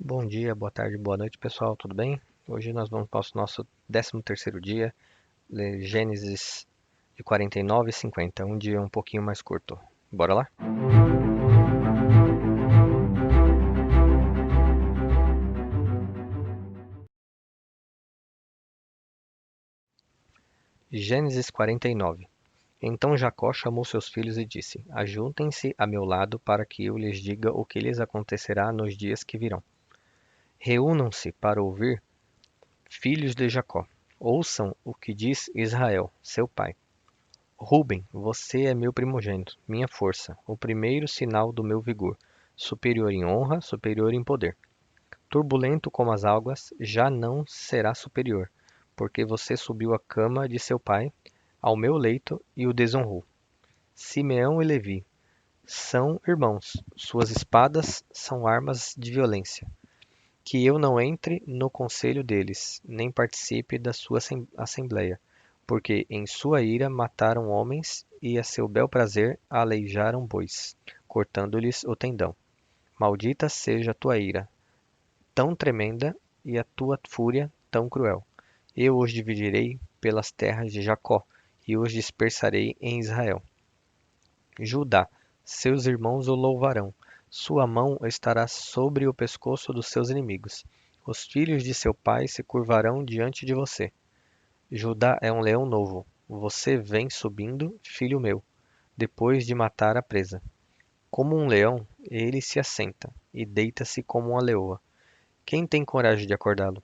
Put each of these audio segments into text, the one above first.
Bom dia, boa tarde, boa noite, pessoal, tudo bem? Hoje nós vamos para o nosso 13º dia, ler Gênesis de 49 e 50, um dia um pouquinho mais curto. Bora lá? Gênesis 49. Então Jacó chamou seus filhos e disse: Ajuntem-se a meu lado para que eu lhes diga o que lhes acontecerá nos dias que virão. Reúnam-se para ouvir, filhos de Jacó. Ouçam o que diz Israel, seu pai. Ruben, você é meu primogênito, minha força, o primeiro sinal do meu vigor, superior em honra, superior em poder. Turbulento como as águas, já não será superior, porque você subiu à cama de seu pai, ao meu leito, e o desonrou. Simeão e Levi são irmãos, suas espadas são armas de violência. Que eu não entre no conselho deles, nem participe da sua assembleia, porque em sua ira mataram homens e a seu bel prazer aleijaram bois, cortando-lhes o tendão. Maldita seja a tua ira, tão tremenda, e a tua fúria tão cruel. Eu os dividirei pelas terras de Jacó, e os dispersarei em Israel. Judá, seus irmãos o louvarão. Sua mão estará sobre o pescoço dos seus inimigos. Os filhos de seu pai se curvarão diante de você. Judá é um leão novo. Você vem subindo, filho meu, depois de matar a presa. Como um leão, ele se assenta e deita-se como uma leoa. Quem tem coragem de acordá-lo?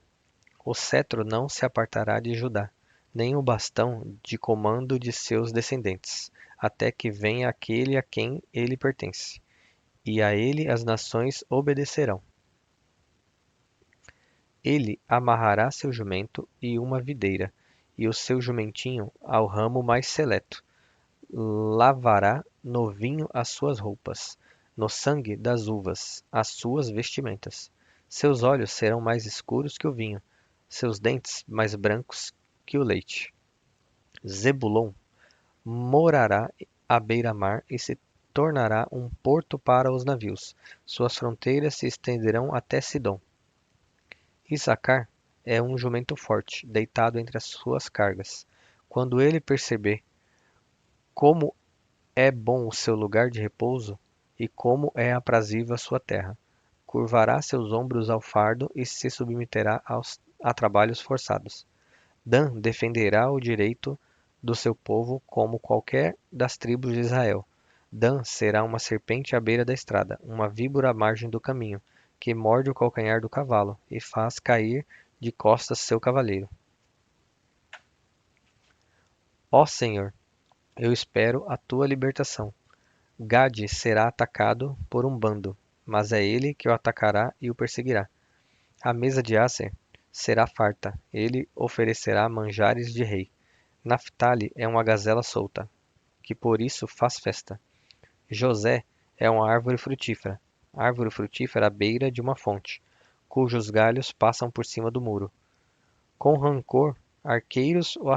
O cetro não se apartará de Judá, nem o bastão de comando de seus descendentes, até que venha aquele a quem ele pertence, e a ele as nações obedecerão. Ele amarrará seu jumento e uma videira, e o seu jumentinho ao ramo mais seleto. Lavará no vinho as suas roupas, no sangue das uvas as suas vestimentas. Seus olhos serão mais escuros que o vinho, seus dentes mais brancos que o leite. Zebulon morará à beira-mar e se tornará um porto para os navios. Suas fronteiras se estenderão até Sidom. Issacar é um jumento forte, deitado entre as suas cargas. Quando ele perceber como é bom o seu lugar de repouso e como é aprazível a sua terra, curvará seus ombros ao fardo e se submeterá a trabalhos forçados. Dan defenderá o direito do seu povo como qualquer das tribos de Israel. Dan será uma serpente à beira da estrada, uma víbora à margem do caminho, que morde o calcanhar do cavalo e faz cair de costas seu cavaleiro. Ó Senhor, eu espero a tua libertação. Gade será atacado por um bando, mas é ele que o atacará e o perseguirá. A mesa de Aser será farta, ele oferecerá manjares de rei. Naftali é uma gazela solta, que por isso faz festa. José é uma árvore frutífera à beira de uma fonte, cujos galhos passam por cima do muro. Com rancor, arqueiros o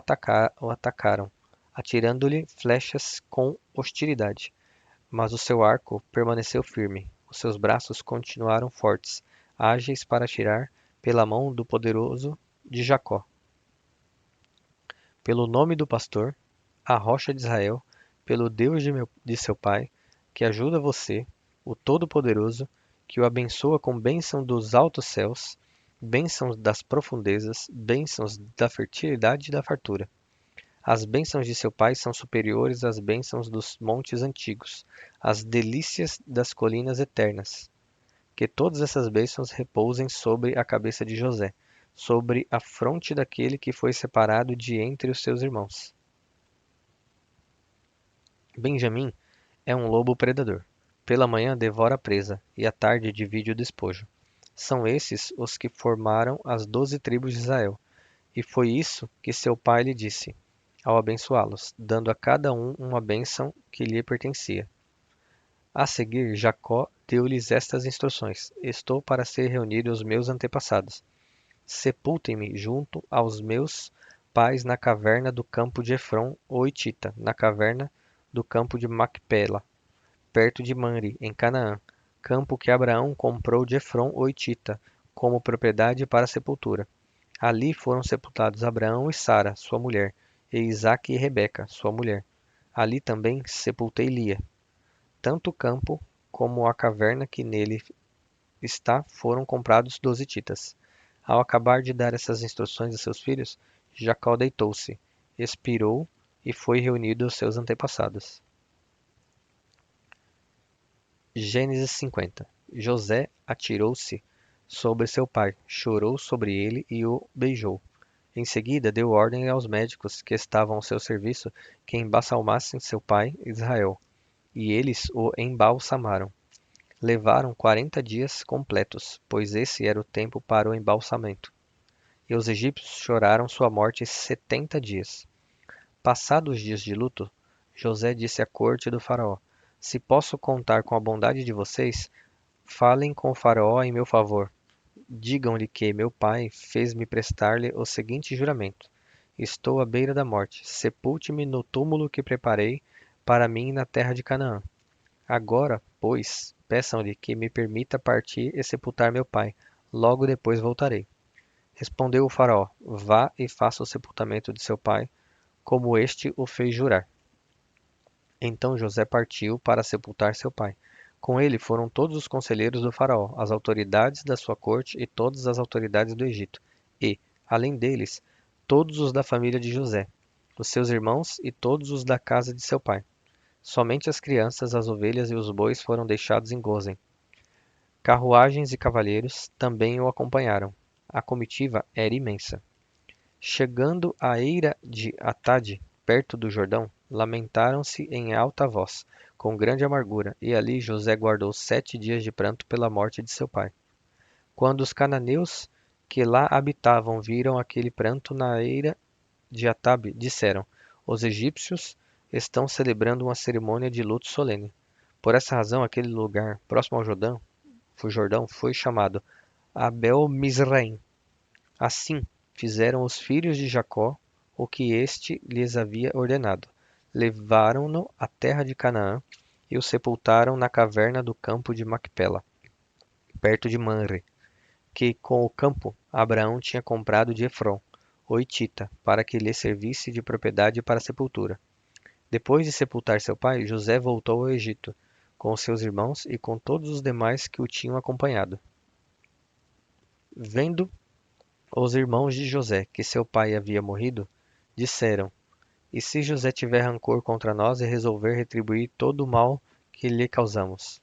atacaram, atirando-lhe flechas com hostilidade. Mas o seu arco permaneceu firme, os seus braços continuaram fortes, ágeis para atirar pela mão do poderoso de Jacó. Pelo nome do pastor, a rocha de Israel, pelo Deus de seu pai, que ajuda você, o Todo-Poderoso, que o abençoa com bênção dos altos céus, bênçãos das profundezas, bênçãos da fertilidade e da fartura. As bênçãos de seu pai são superiores às bênçãos dos montes antigos, às delícias das colinas eternas. Que todas essas bênçãos repousem sobre a cabeça de José, sobre a fronte daquele que foi separado de entre os seus irmãos. Benjamim é um lobo predador. Pela manhã devora a presa, e à tarde divide o despojo. São esses os que formaram as 12 tribos de Israel. E foi isso que seu pai lhe disse, ao abençoá-los, dando a cada um uma bênção que lhe pertencia. A seguir, Jacó deu-lhes estas instruções: Estou para ser reunido os meus antepassados. Sepultem-me junto aos meus pais na caverna do campo de Efron, o Hitita, na caverna do campo de Macpela, perto de Manre, em Canaã, campo que Abraão comprou de Efron, o Hitita, como propriedade para a sepultura. Ali foram sepultados Abraão e Sara, sua mulher, e Isaque e Rebeca, sua mulher. Ali também sepultei Lia. Tanto o campo como a caverna que nele está foram comprados dos hititas. Ao acabar de dar essas instruções a seus filhos, Jacó deitou-se, expirou e foi reunido aos seus antepassados. Gênesis 50. José atirou-se sobre seu pai, chorou sobre ele e o beijou. Em seguida, deu ordem aos médicos que estavam ao seu serviço que embalsamassem seu pai, Israel, e eles o embalsamaram. Levaram 40 dias completos, pois esse era o tempo para o embalsamento. E os egípcios choraram sua morte 70 dias. Passados os dias de luto, José disse à corte do faraó: Se posso contar com a bondade de vocês, falem com o faraó em meu favor. Digam-lhe que meu pai fez-me prestar-lhe o seguinte juramento: Estou à beira da morte. Sepulte-me no túmulo que preparei para mim na terra de Canaã. Agora, pois, peçam-lhe que me permita partir e sepultar meu pai. Logo depois voltarei. Respondeu o faraó: Vá e faça o sepultamento de seu pai, como este o fez jurar. Então José partiu para sepultar seu pai. Com ele foram todos os conselheiros do faraó, as autoridades da sua corte e todas as autoridades do Egito. E, além deles, todos os da família de José, os seus irmãos e todos os da casa de seu pai. Somente as crianças, as ovelhas e os bois foram deixados em Gozem. Carruagens e cavaleiros também o acompanharam. A comitiva era imensa. Chegando à eira de Atade, perto do Jordão, lamentaram-se em alta voz, com grande amargura, e ali José guardou 7 dias de pranto pela morte de seu pai. Quando os cananeus que lá habitavam viram aquele pranto na eira de Atabe, disseram: Os egípcios estão celebrando uma cerimônia de luto solene. Por essa razão, aquele lugar, próximo ao Jordão, foi chamado Abel-Mizraim. Assim fizeram os filhos de Jacó o que este lhes havia ordenado. Levaram-no à terra de Canaã e o sepultaram na caverna do campo de Macpela, perto de Manre, que com o campo Abraão tinha comprado de Efron, o hitita, para que lhe servisse de propriedade para a sepultura. Depois de sepultar seu pai, José voltou ao Egito, com seus irmãos e com todos os demais que o tinham acompanhado. Vendo os irmãos de José que seu pai havia morrido, disseram: E se José tiver rancor contra nós e resolver retribuir todo o mal que lhe causamos?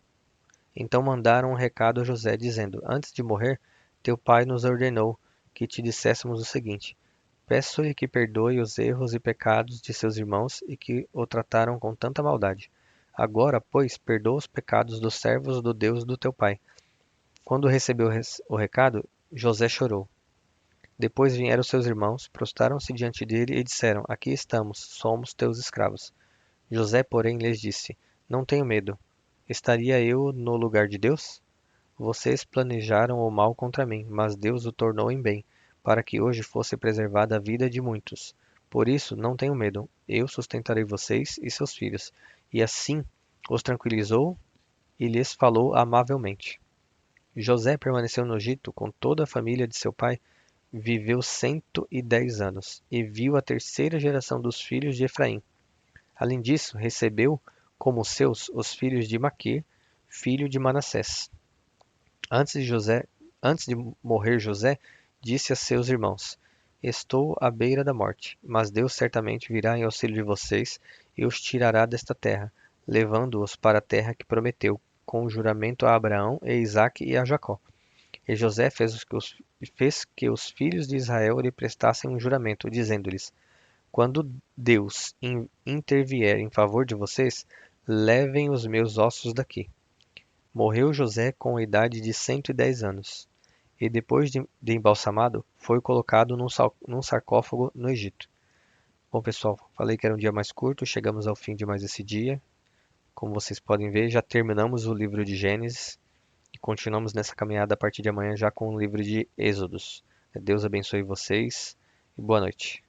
Então mandaram um recado a José, dizendo: Antes de morrer, teu pai nos ordenou que te disséssemos o seguinte: Peço-lhe que perdoe os erros e pecados de seus irmãos e que o trataram com tanta maldade. Agora, pois, perdoa os pecados dos servos do Deus do teu pai. Quando recebeu o recado, José chorou. Depois vieram seus irmãos, prostraram-se diante dele e disseram: Aqui estamos, somos teus escravos. José, porém, lhes disse: Não tenho medo. Estaria eu no lugar de Deus? Vocês planejaram o mal contra mim, mas Deus o tornou em bem, para que hoje fosse preservada a vida de muitos. Por isso, não tenham medo. Eu sustentarei vocês e seus filhos. E assim os tranquilizou e lhes falou amavelmente. José permaneceu no Egito com toda a família de seu pai. Viveu 110 anos e viu a terceira geração dos filhos de Efraim. Além disso, recebeu como seus os filhos de Maquir, filho de Manassés. Antes de morrer José, disse a seus irmãos: Estou à beira da morte, mas Deus certamente virá em auxílio de vocês e os tirará desta terra, levando-os para a terra que prometeu, com o juramento a Abraão, a Isaque e a Jacó. E José fez que os filhos de Israel lhe prestassem um juramento, dizendo-lhes: Quando Deus intervier em favor de vocês, levem os meus ossos daqui. Morreu José com a idade de 110 anos, e depois de embalsamado, foi colocado num sarcófago no Egito. Bom, pessoal, falei que era um dia mais curto, chegamos ao fim de mais esse dia. Como vocês podem ver, já terminamos o livro de Gênesis e continuamos nessa caminhada a partir de amanhã já com o livro de Êxodos. Deus abençoe vocês e boa noite.